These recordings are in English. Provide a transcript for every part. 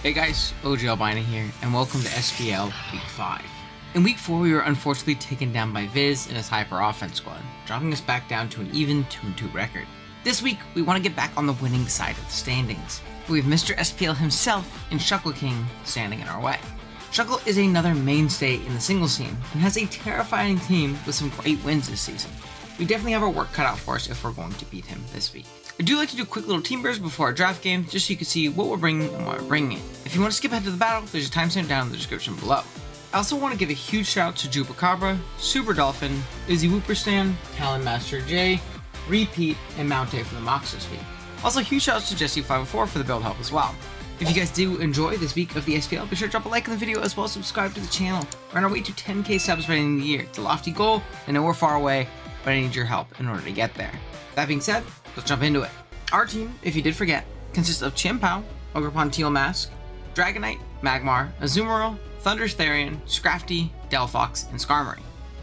Hey guys, OGalbina here, and welcome to SPL Week 5. In Week 4, we were unfortunately taken down by Viz and his Hyper Offense squad, dropping us back down to an even 2-2 record. This week, we want to get back on the winning side of the standings. We have Mr. SPL himself and Shuckle King standing in our way. Shuckle is another mainstay in the singles scene, and has a terrifying team with some great wins this season. We definitely have our work cut out for us if we're going to beat him this week. I do like to do quick little team builders before our draft game, just so you can see what we're bringing and why we're bringing it. If you want to skip ahead to the battle, there's a timestamp down in the description below. I also want to give a huge shout out to Jupacabra, Super Dolphin, Izzy Whooperstan, Talon Master J, Repeat, and Mounte for the mocks this week. Also, huge shout outs to Jesse504 for the build help as well. If you guys do enjoy this week of the SPL, be sure to drop a like on the video as well as subscribe to the channel. We're on our way to 10k subs by the end of the year. It's a lofty goal, I know we're far away, but I need your help in order to get there. That being said, let's jump into it. Our team, if you did forget, consists of Chien-Pao, Ogerpon Teal Mask, Dragonite, Magmar, Azumarill, Thunderous Therian, Scrafty, Delphox, and Skarmory.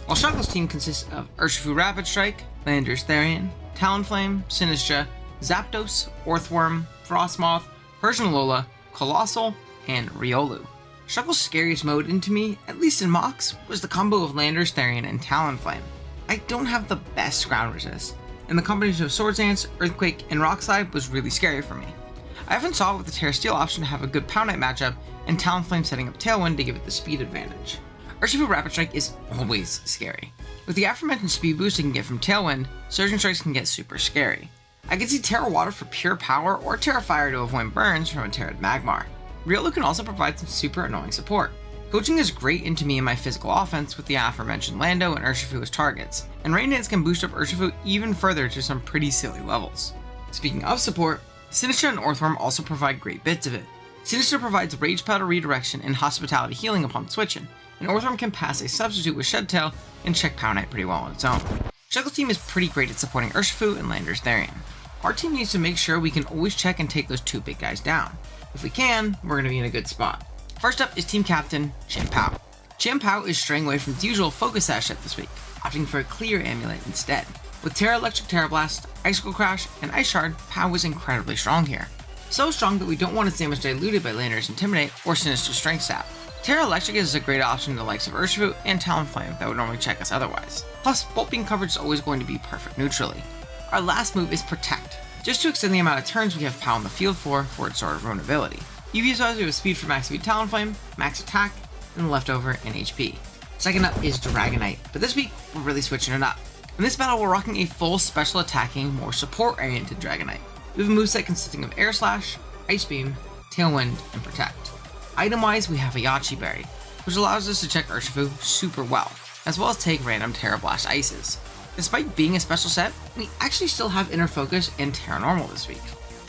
While Shuckle's team consists of Urshifu Rapid Strike, Landorus Therian, Talonflame, Sinistcha, Zapdos, Orthworm, Frostmoth, Persian Alola, Colossal, and Riolu. Shuckle's scariest mode into me, at least in mocks, was the combo of Landorus Therian and Talonflame. I don't have the best ground resist, and the combination of Swords Dance, Earthquake, and Rock Slide was really scary for me. I often saw with the Terra Steel option to have a good Pound Knight matchup, and Talonflame setting up Tailwind to give it the speed advantage. Urshifu Rapid Strike is always scary. With the aforementioned speed boost it can get from Tailwind, Surging Strikes can get super scary. I could see Terra Water for pure power, or Terra Fire to avoid burns from a Terra Magmar. Riolu can also provide some super annoying support. Coaching is great into me in my physical offense with the aforementioned Lando and Urshifu as targets, and Rain Dance can boost up Urshifu even further to some pretty silly levels. Speaking of support, Sinistcha and Orthworm also provide great bits of it. Sinistcha provides Rage Powder redirection and Hospitality healing upon switching, and Orthworm can pass a substitute with Shed Tail and check Pound Knight pretty well on its own. Shuckle's team is pretty great at supporting Urshifu and Landorus Therian. Our team needs to make sure we can always check and take those two big guys down. If we can, we're going to be in a good spot. First up is team captain, Chien-Pao. Chien-Pao is straying away from the usual Focus Sash set this week, opting for a Clear Amulet instead. With Terra Electric Terra Blast, Icicle Crash, and Ice Shard, Pao is incredibly strong here. So strong that we don't want its damage diluted by Landorus Intimidate or Sinister Strength Sap. Terra Electric is a great option to the likes of Urshifu and Talonflame that would normally check us otherwise. Plus, Bolt Beam coverage is always going to be perfect neutrally. Our last move is Protect, just to extend the amount of turns we have Pao on the field for its Sword of Ruin ability. EV-wise, we have speed for max speed Talonflame, max attack, and the leftover in HP. Second up is Dragonite, but this week we're really switching it up. In this battle, we're rocking a full special attacking, more support-oriented Dragonite. We have a moveset consisting of Air Slash, Ice Beam, Tailwind, and Protect. Item-wise, we have a Yache Berry, which allows us to check Urshifu super well, as well as take random Terra Blast Ices. Despite being a special set, we actually still have Inner Focus and Terra Normal this week.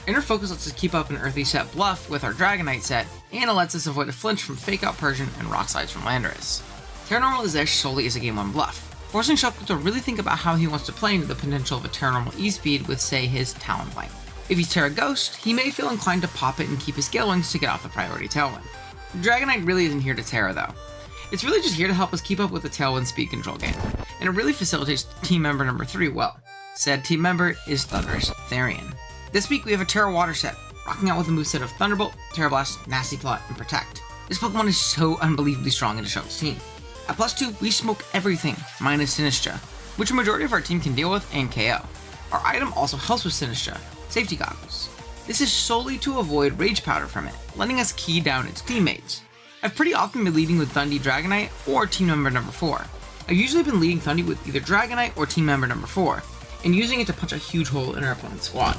Inner Focus lets us keep up an earthy set bluff with our Dragonite set, and it lets us avoid a flinch from Fake Out Persian and Rock Slides from Landorus. Terra Normal is there solely as a game 1 bluff, forcing Shuckle to really think about how he wants to play into the potential of a Terra Normal E-Speed with, say, his Talonflame. If he's Terra Ghost, he may feel inclined to pop it and keep his Gale Wings to get off the priority Tailwind. Dragonite really isn't here to Terra though. It's really just here to help us keep up with the Tailwind speed control game, and it really facilitates team member number 3 well. Said team member is Thunderous Therian. This week we have a Terra Water set, rocking out with a moveset of Thunderbolt, Terra Blast, Nasty Plot, and Protect. This Pokemon is so unbelievably strong in Shuckle's team. At +2, we smoke everything, minus Sinistcha, which a majority of our team can deal with and KO. Our item also helps with Sinistcha, Safety Goggles. This is solely to avoid Rage Powder from it, letting us key down its teammates. I've pretty often been leading with Thundy Dragonite or team member number 4. I've usually been leading Thundy with either Dragonite or team member number 4, and using it to punch a huge hole in our opponent's squad.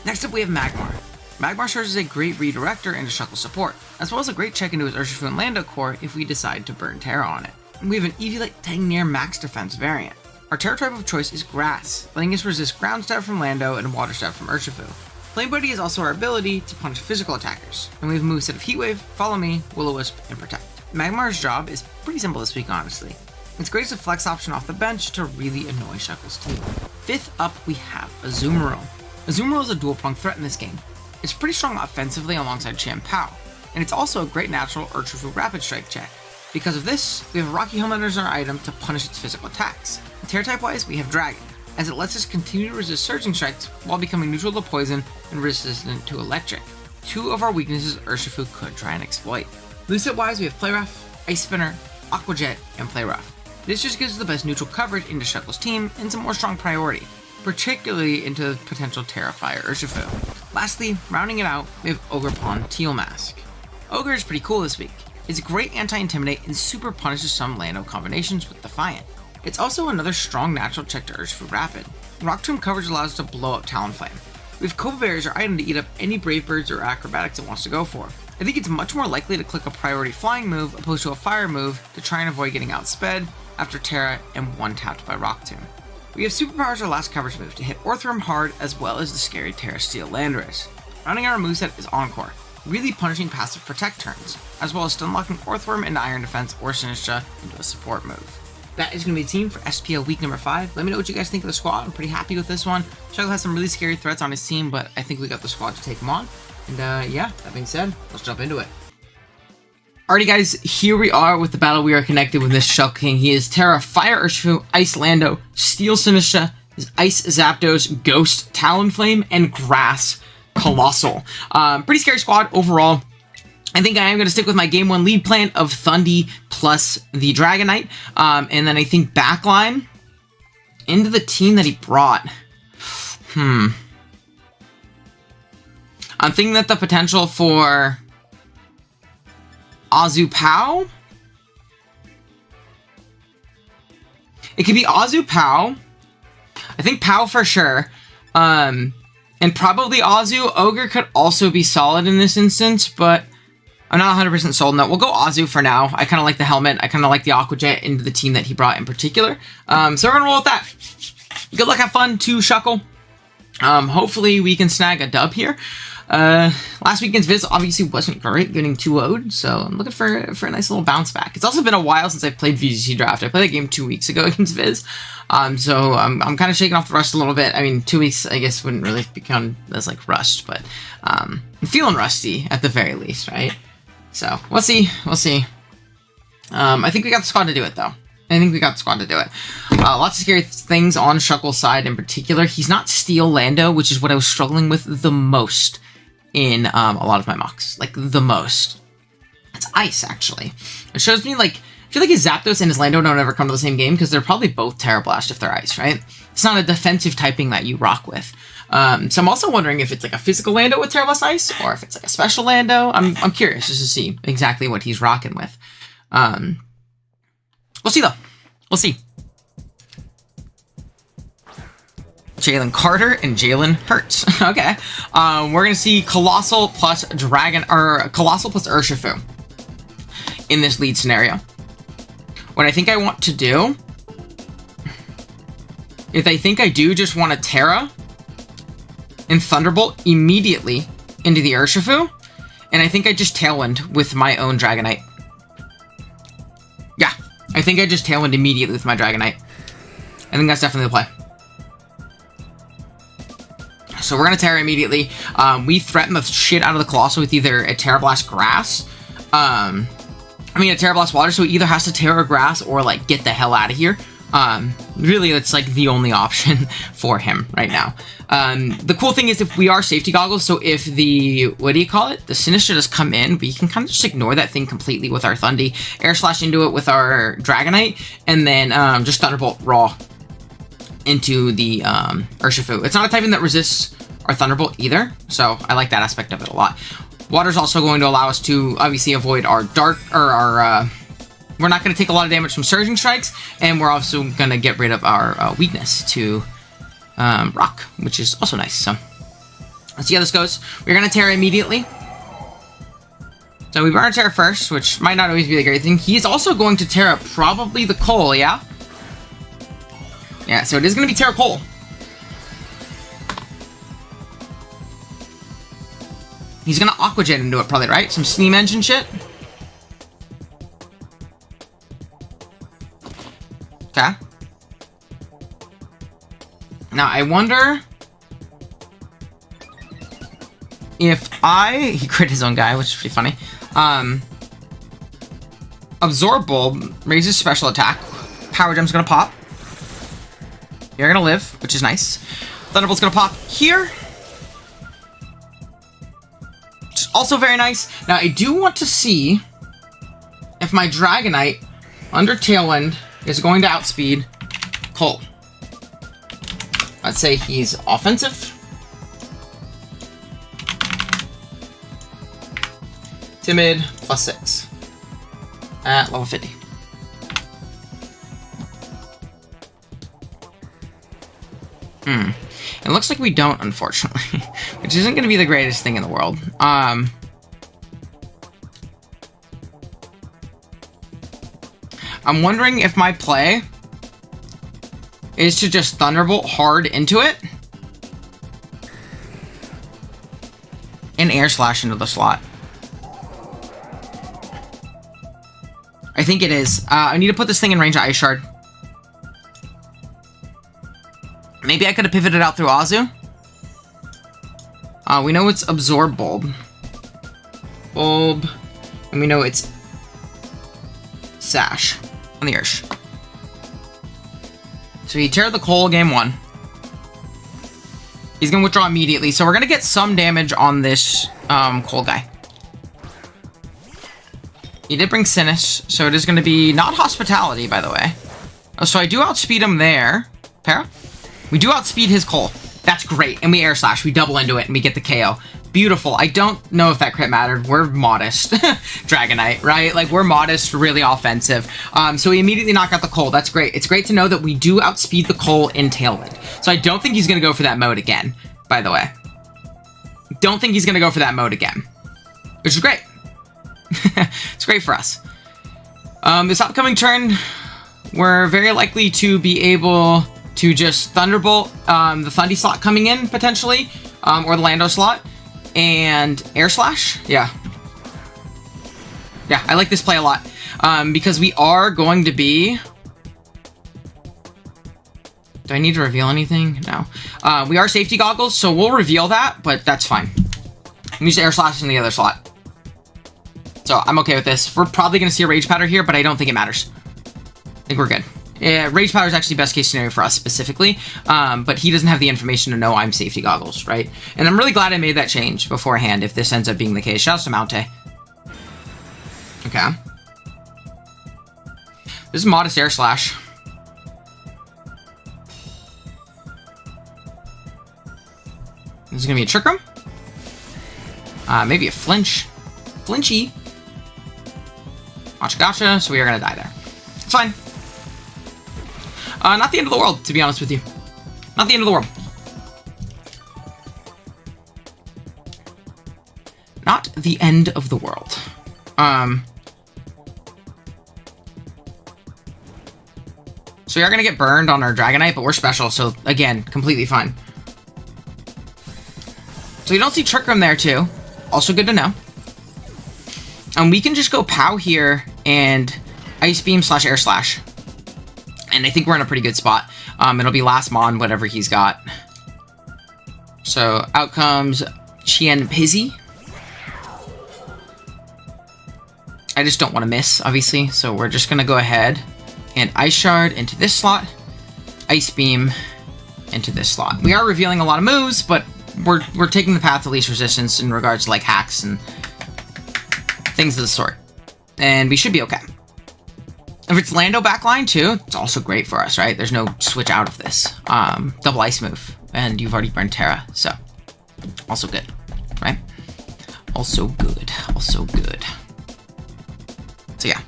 Next up we have Magmar. Magmar serves as a great redirector into Shuckle support, as well as a great check into his Urshifu and Lando core if we decide to burn Terra on it. And we have an Eevee-like dang near max defense variant. Our Terra type of choice is Grass, letting us resist Ground Stab from Lando and Water Stab from Urshifu. Flame Buddy is also our ability to punish physical attackers, and we have a moveset of Heat Wave, Follow Me, Will-O-Wisp, and Protect. Magmar's job is pretty simple this week, honestly. It's great as a flex option off the bench to really annoy Shuckle's team. Fifth up, we have Azumarill. Azumarill is a dual-pronged threat in this game. It's pretty strong offensively alongside Chien-Pao, and it's also a great natural Urshifu Rapid Strike check. Because of this, we have Rocky Helmet as our item to punish its physical attacks. Terra type-wise, we have Dragon, as it lets us continue to resist Surging Strikes while becoming neutral to Poison and resistant to Electric. two of our weaknesses Urshifu could try and exploit. Moveset-wise, we have Play Rough, Ice Spinner, Aqua Jet, and Play Rough. This just gives us the best neutral coverage into Shuckle's team and some more strong priority, particularly into potential Terrafire Urshifu. Lastly, rounding it out, we have Ogre Pawn Teal Mask. Ogre is pretty cool this week. It's a great anti-intimidate and super punishes some Lando combinations with Defiant. It's also another strong natural check to Urshifu Rapid. Rock Tomb coverage allows us to blow up Talonflame. We have Cova Berry as our item to eat up any Brave Birds or Acrobatics it wants to go for. I think it's much more likely to click a priority flying move opposed to a fire move to try and avoid getting outsped after Terra and one tapped by Rock Tomb. We have Superpower as our last coverage move to hit Orthworm hard as well as the scary Terra Steel Landorus. Rounding out our moveset is Encore, really punishing passive protect turns, as well as stunlocking Orthworm into Iron Defense or Sinistra into a support move. That is going to be the team for SPL week number 5. Let me know what you guys think of the squad. I'm pretty happy with this one. Shuckle has some really scary threats on his team, but I think we got the squad to take him on. And yeah, that being said, let's jump into it. Alrighty guys, here we are with the battle we are connected with this Shuckle King. He is Terra, Fire Urshifu, Ice Lando, Steel Sinistra, Ice Zapdos, Ghost, Talonflame, and Grass Colossal. Pretty scary squad overall. I think I am going to stick with my game 1 lead plan of Thundy plus the Dragonite. And then I think backline into the team that he brought. I'm thinking that the potential for Azu Pow. It could be Azu Pow. I think Pow for sure. And probably Azu. Ogre could also be solid in this instance, but I'm not 100% sold on that. We'll go Azu for now. I kind of like the helmet. I kind of like the Aqua Jet into the team that he brought in particular. So we're going to roll with that. Good luck, have fun to Shuckle. Hopefully we can snag a dub here. Last weekend's Viz obviously wasn't great, getting 2-0'd, so I'm looking for a nice little bounce back. It's also been a while since I played VGC Draft. I played that game 2 weeks ago against Viz, so I'm kind of shaking off the rust a little bit. I mean, 2 weeks, I guess, wouldn't really become as, like, rust, but I'm feeling rusty at the very least, right? So, we'll see. I think we got the squad to do it, though. Lots of scary things on Shuckle's side in particular. He's not Steel Lando, which is what I was struggling with the most in a lot of my mocks. Like, the most. It's Ice, actually. It shows me, like, I feel like his Zapdos and his Lando don't ever come to the same game because they're probably both Terra Blast if they're Ice, right? It's not a defensive typing that you rock with. So I'm also wondering if it's like a physical Lando with Terra Blast Ice or if it's like a special Lando. I'm curious just to see exactly what he's rocking with. We'll see, though. We'll see. Jalen Carter and Jalen Hurts. Okay. We're going to see Colossal plus Colossal plus Urshifu in this lead scenario. What I think I want to do is I think I do just want to Terra and Thunderbolt immediately into the Urshifu. And I think I just Tailwind with my own Dragonite. Yeah. I think I just Tailwind immediately with my Dragonite. I think that's definitely the play. So we're going to Terra immediately. We threaten the shit out of the Colossal with either a Terra Blast Grass. A Terra Blast Water, so he either has to Terra Grass or, like, get the hell out of here. Really, that's, like, the only option for him right now. The cool thing is if we are safety goggles, so if the, the Sinistra does come in, we can kind of just ignore that thing completely with our Thundy, Air Slash into it with our Dragonite, and then just Thunderbolt raw into the Urshifu. It's not a typing that resists our Thunderbolt either, so I like that aspect of it a lot. Water's also going to allow us to obviously avoid our Dark, or our, we're not going to take a lot of damage from Surging Strikes, and we're also going to get rid of our weakness to Rock, which is also nice. So let's see how this goes. We're going to Terra immediately. So we burn Terra first, which might not always be the great thing. He's also going to Terra probably the Coal, yeah? Yeah, so it is going to be Terra Coal. He's going to Aqua Jet into it probably, right? Some Steam Engine shit. Okay. Now, I wonder if he crit his own guy, which is pretty funny. Absorb Bulb raises special attack. Power Gem's gonna pop. You're gonna live, which is nice. Thunderbolt's gonna pop here. Which Also very nice. Now, I do want to see if my Dragonite under Tailwind is going to outspeed Cole. Let's say he's offensive. Timid, +6. At level 50. It looks like we don't, unfortunately. Which isn't going to be the greatest thing in the world. I'm wondering if my play is to just Thunderbolt hard into it. And Air Slash into the slot. I think it is. I need to put this thing in range of Ice Shard. Maybe I could have pivoted out through Azu. We know it's Absorb Bulb. Bulb. And we know it's Sash on the Ursh. So he teared the Coal game 1. He's going to withdraw immediately. So we're going to get some damage on this Coal guy. He did bring Sinus, so it is going to be not Hospitality, by the way. Oh, so I do outspeed him there. Para? We do outspeed his Coal. That's great. And we Air Slash. We double into it, and we get the KO. Beautiful. I don't know if that crit mattered. We're modest. Dragonite, right? Like, we're modest, really offensive. So we immediately knock out the Coal. That's great. It's great to know that we do outspeed the Coal in Tailwind. So I don't think he's going to go for that mode again, by the way. Don't think he's going to go for that mode again. Which is great. It's great for us. This upcoming turn, we're very likely to be able to just Thunderbolt the Thundy slot coming in, potentially, or the Lando slot, and Air Slash. Yeah, I like this play a lot, because we are going to be... Do I need to reveal anything? No. We are Safety Goggles, so we'll reveal that, but that's fine. I'm just Air Slash in the other slot. So I'm okay with this. We're probably going to see a Rage Powder here, but I don't think it matters. I think we're good. Yeah, Rage Powder is actually best case scenario for us specifically, but he doesn't have the information to know I'm Safety Goggles, right? And I'm really glad I made that change beforehand if this ends up being the case. Shouts to Mount. Okay. This is Modest Air Slash. This is going to be a Trick Room. Maybe a Flinch. Flinchy. Gotcha, so we are going to die there. It's fine. Not the end of the world, to be honest with you. Not the end of the world. Not the end of the world. So we are going to get burned on our Dragonite, but we're special, so again, completely fine. So we don't see Trick Room there, too. Also good to know. And we can just go POW here and Ice Beam / Air Slash. And I think we're in a pretty good spot. It'll be last Mon, whatever he's got. So out comes Chien Pizzy. I just don't want to miss, obviously. So we're just going to go ahead and Ice Shard into this slot. Ice Beam into this slot. We are revealing a lot of moves, but we're taking the path of least resistance in regards to like hacks and things of the sort. And we should be okay. If it's Lando backline too, it's also great for us, right? There's no switch out of this. Double Ice move. And you've already burned Terra, so also good, right? Also good. Also good. So yeah.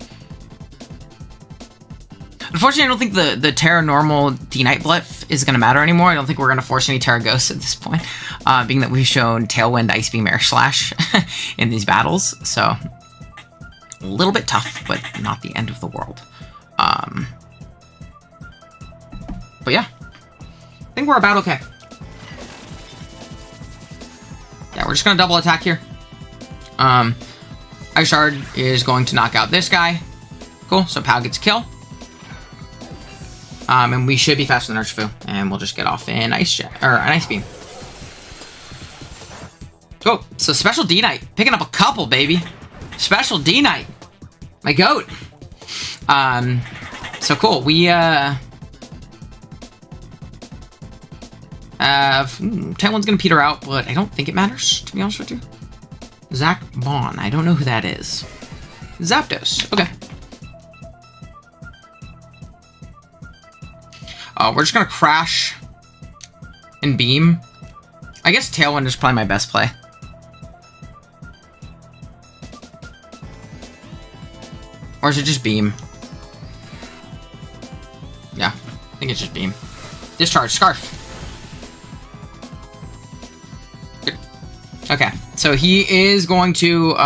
Unfortunately, I don't think the Terra normal D-Knight Blitz is going to matter anymore. I don't think we're going to force any Terra Ghosts at this point, being that we've shown Tailwind, Ice Beam, Air Slash in these battles. So a little bit tough, but not the end of the world. But yeah, I think we're about okay. Yeah, we're just going to double attack here. Ice Shard is going to knock out this guy. Cool, so Pal gets a kill. And we should be faster than Urshifu, and we'll just get off in Ice Jet, or an Ice Beam. Oh, so Special D-Knight, picking up a couple, baby. Special D-Knight, my goat. So cool. We have 10-1's gonna peter out, but I don't think it matters, to be honest with you. Zach Bond. I don't know who that is. Zapdos. Okay. We're just gonna Crash and Beam. I guess Tailwind is probably my best play. Or is it just Beam? Yeah, I think it's just Beam. Discharge, Scarf. Good. Okay, so he is going to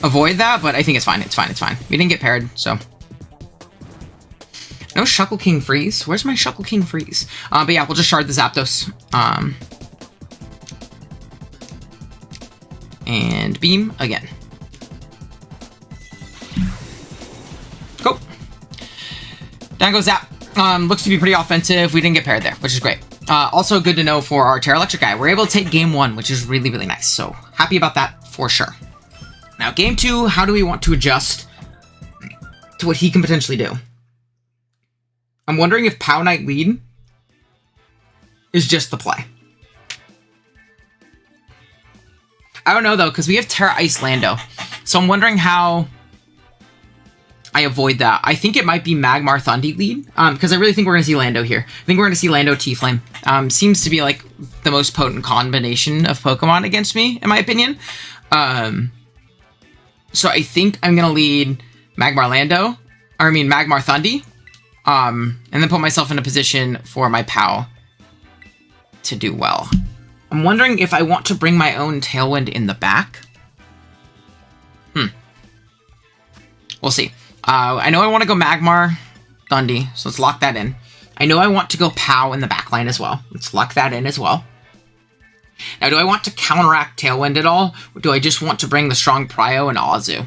avoid that, but I think it's fine. It's fine. It's fine. We didn't get paired, so. No Shuckle King Freeze. Where's my Shuckle King Freeze? But yeah, we'll just shard the Zapdos. And Beam again. Go. Down goes Zap. Looks to be pretty offensive. We didn't get paired there, which is great. Also good to know for our Terra Electric guy. We're able to take game 1, which is really, really nice. So happy about that for sure. Now game 2, how do we want to adjust to what he can potentially do? I'm wondering if Pow Knight lead is just the play. I don't know though, because we have Terra Ice Lando. So I'm wondering how I avoid that. I think it might be Magmar Thundy lead, because I really think we're going to see Lando here. I think we're going to see Lando T-Flame. Seems to be like the most potent combination of Pokemon against me, in my opinion. So I think I'm going to lead Magmar Thundy, and then put myself in a position for my Pow to do well. I'm wondering if I want to bring my own Tailwind in the back. We'll see. I know I want to go Magmar Thundy, so let's lock that in. I know I want to go Pow in the back line as well. Let's lock that in as well. Now, do I want to counteract Tailwind at all? Or do I just want to bring the strong Prio and Azu?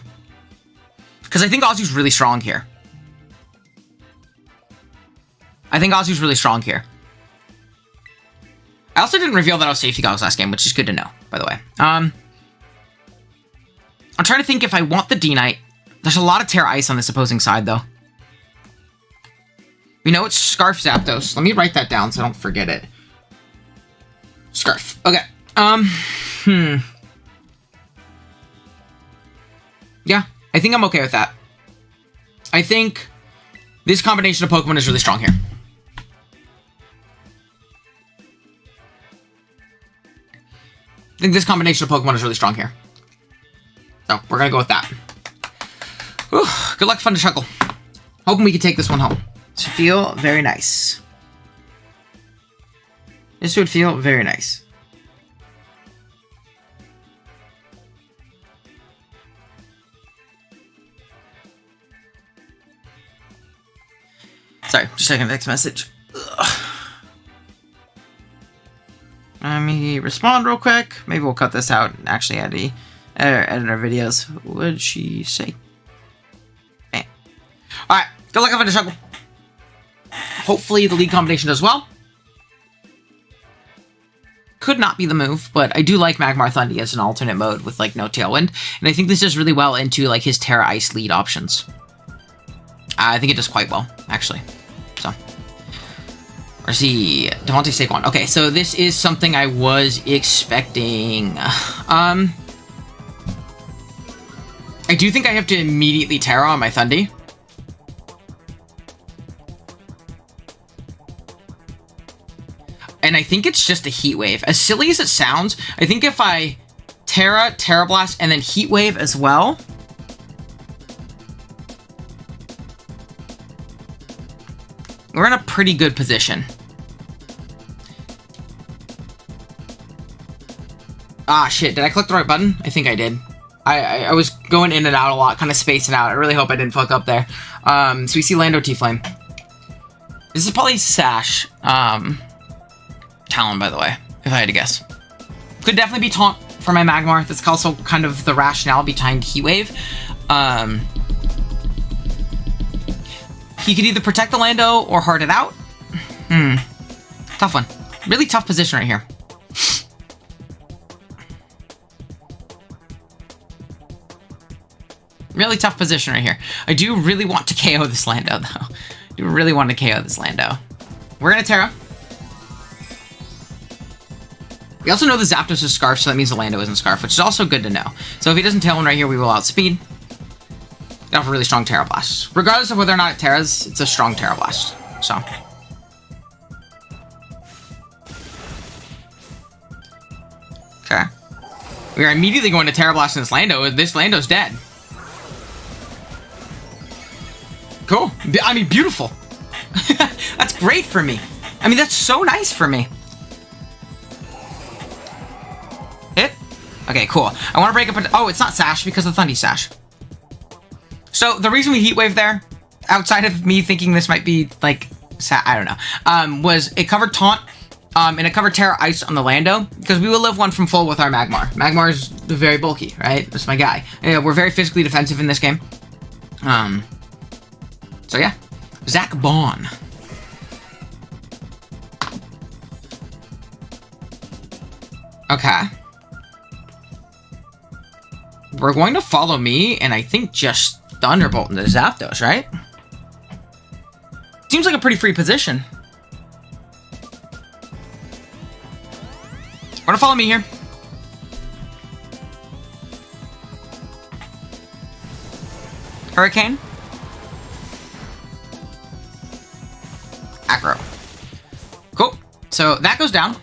Because I think Azu's really strong here. I also didn't reveal that I was safety goggles last game, which is good to know, by the way. I'm trying to think if I want the D-Knight. There's a lot of Terra Ice on this opposing side, though. We know it's Scarf Zapdos. Let me write that down so I don't forget it. Scarf. Okay. Yeah, I think I'm okay with that. I think this combination of Pokemon is really strong here. So we're gonna go with that. Whew, good luck, fun to chuckle. Hoping we can take this one home. This would feel very nice. Sorry, just checking the text message. Ugh. Let me respond real quick. Maybe we'll cut this out and actually edit our videos. What did she say? Bam. Alright, good luck on the chuckle. Hopefully the lead combination does well. Could not be the move, but I do like Magmar Thundy as an alternate mode with like no Tailwind. And I think this does really well into like his Terra Ice lead options. I think it does quite well, actually. So. Or see, Devontae Saquon. Okay, so this is something I was expecting. I do think I have to immediately Terra on my Thundy. And I think it's just a Heat Wave. As silly as it sounds, I think if I Terra, Terra Blast, and then Heat Wave as well, we're in a pretty good position. Ah, shit. Did I click the right button? I think I did. I was going in and out a lot, kind of spacing out. I really hope I didn't fuck up there. So we see Lando T-Flame. This is probably Sash. Talon, by the way, if I had to guess. Could definitely be Taunt for my Magmar. That's also kind of the rationale behind Heat Wave. He could either protect the Lando or hard it out. Tough one. Really tough position right here. Really tough position right here. I do really want to KO this Lando, though. I do really want to KO this Lando. We're going to Terra. We also know the Zapdos is Scarf, so that means the Lando isn't Scarf, which is also good to know. So if he doesn't Tailwind right here, we will outspeed. Get off a really strong Terra Blast. Regardless of whether or not it Terras, it's a strong Terra Blast. So. Okay. We are immediately going to Terra Blast in this Lando. This Lando's dead. Cool. I mean, beautiful. That's great for me. I mean, that's so nice for me. Hit? Okay, cool. I want to break up... Oh, it's not Sash because of Thundy Sash. So, the reason we Heat Wave there, outside of me thinking this might be, like... I don't know. Was it covered Taunt, and it covered Terra Ice on the Lando, because we will live one from full with our Magmar. Magmar is very bulky, right? That's my guy. We're very physically defensive in this game. So yeah. Zach Bond. Okay. We're going to follow me, and I think just Thunderbolt into Zapdos, right? Seems like a pretty free position. Want to follow me here? Hurricane. Acro. Cool. So that goes down.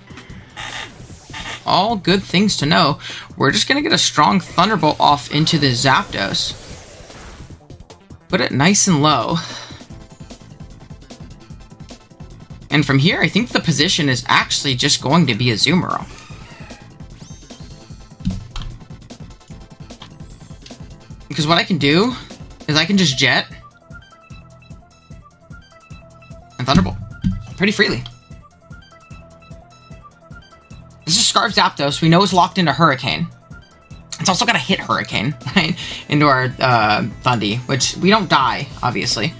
All good things to know. We're just going to get a strong Thunderbolt off into the Zapdos. Put it nice and low. And from here, I think the position is actually just going to be a Azumarill. Because what I can do is I can just Jet and Thunderbolt pretty freely. This is Scarf Zapdos. We know it's locked into Hurricane. It's also got to hit Hurricane, right? Into our Thundy, which we don't die, obviously.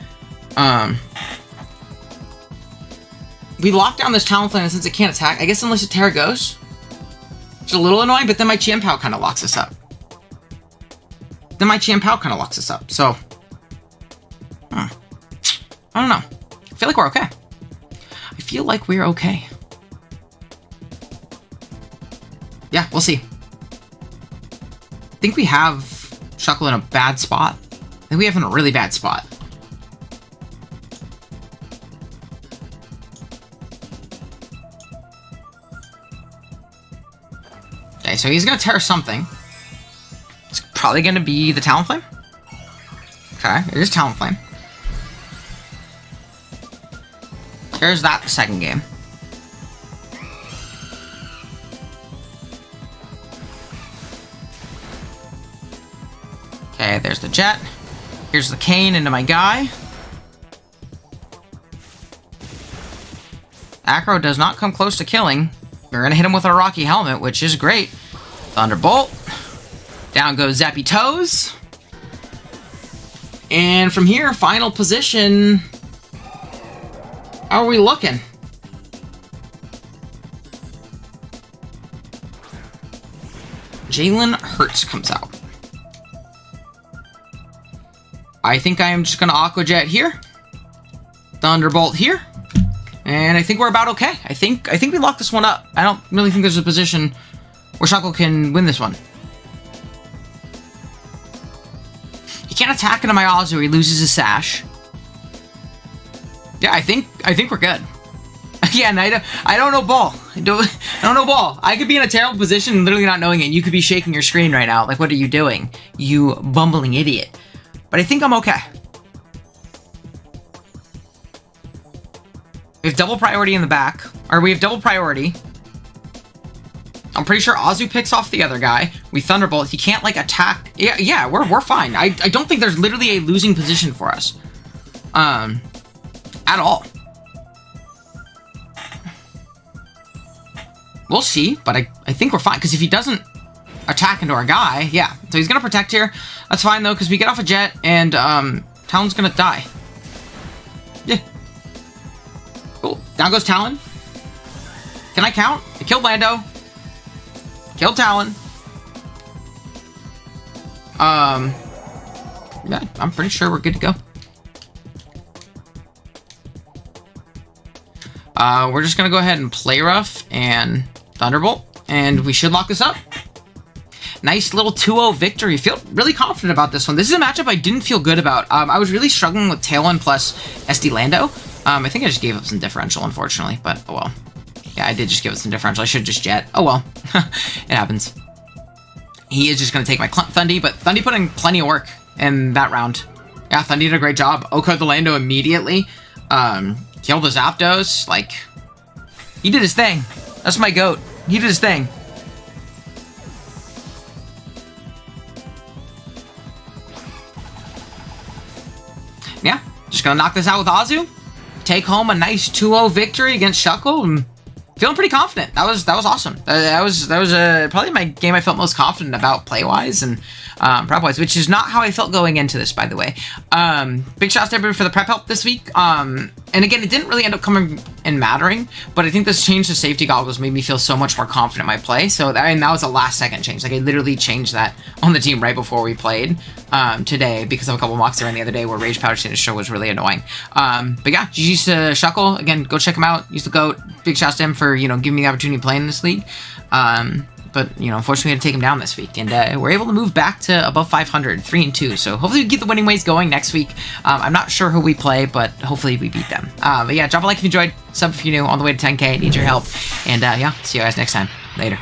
We lock down this Talonflame, and since it can't attack, I guess unless it Terra Ghost. Which is a little annoying, but then my Chien-Pao kind of locks us up. So, I don't know. I feel like we're okay. Yeah, we'll see. I think we have Shuckle in a bad spot. I think we have in a really bad spot. Okay, so he's gonna Terra something. It's probably gonna be the Talonflame. Okay, it is Talonflame. There's that second game. Okay, there's the Jet. Here's the Cane into my guy. Acro does not come close to killing. We're gonna hit him with our Rocky Helmet, which is great. Thunderbolt. Down goes Zappy Toes. And from here, final position. How are we looking? Jalen Hurts comes out. I think I am just going to Aqua Jet here. Thunderbolt here. And I think we're about okay. I think we locked this one up. I don't really think there's a position where Shuckle can win this one. He can't attack into my Oz or he loses his Sash. Yeah, I think we're good. Yeah, and I don't know ball. I don't know ball. I could be in a terrible position and literally not knowing it. And you could be shaking your screen right now. Like, what are you doing? You bumbling idiot. But I think I'm okay. We have double priority in the back. Or we have double priority. I'm pretty sure Azu picks off the other guy. We Thunderbolt. He can't, like, attack. Yeah, we're fine. I don't think there's literally a losing position for us. At all. We'll see, but I think we're fine. Because if he doesn't attack into our guy, yeah. So he's going to protect here. That's fine, though, because we get off a Jet, and Talon's going to die. Yeah. Cool. Down goes Talon. Can I count? I killed Lando. Killed Talon. Yeah, I'm pretty sure we're good to go. We're just going to go ahead and play rough and Thunderbolt. And we should lock this up. Nice little 2-0 victory. Feel really confident about this one. This is a matchup I didn't feel good about. I was really struggling with Tailwind plus SD Lando. I think I just gave up some differential, unfortunately, but oh well. Yeah, I did just give it some differential. I should just jet. Oh well. It happens. He is just going to take my Thundy, but Thundy put in plenty of work in that round. Yeah, Thundy did a great job. Oko the Lando immediately. Killed the Zapdos. Like, he did his thing. That's my GOAT. He did his thing. Yeah, just gonna knock this out with Azu. Take home a nice 2-0 victory against Shuckle. And feeling pretty confident. That was awesome. That was probably my game I felt most confident about play-wise and prep-wise, which is not how I felt going into this, by the way. Big shouts to everybody for the prep help this week. And again, it didn't really end up coming and mattering, but I think this change to safety goggles made me feel so much more confident in my play. So that was a last-second change. Like, I literally changed that on the team right before we played today because of a couple mocks I ran the other day where Rage Powder Signature was really annoying. But yeah, GG's to Shuckle. Again, go check him out. Use the GOAT. Big shouts to him for, giving me the opportunity to play in this league. But, unfortunately, we had to take him down this week. And we're able to move back to above 500, 3-2. So hopefully we keep the winning ways going next week. I'm not sure who we play, but hopefully we beat them. But yeah, drop a like if you enjoyed. Sub if you're new. On the way to 10K. Need your help. And yeah, see you guys next time. Later.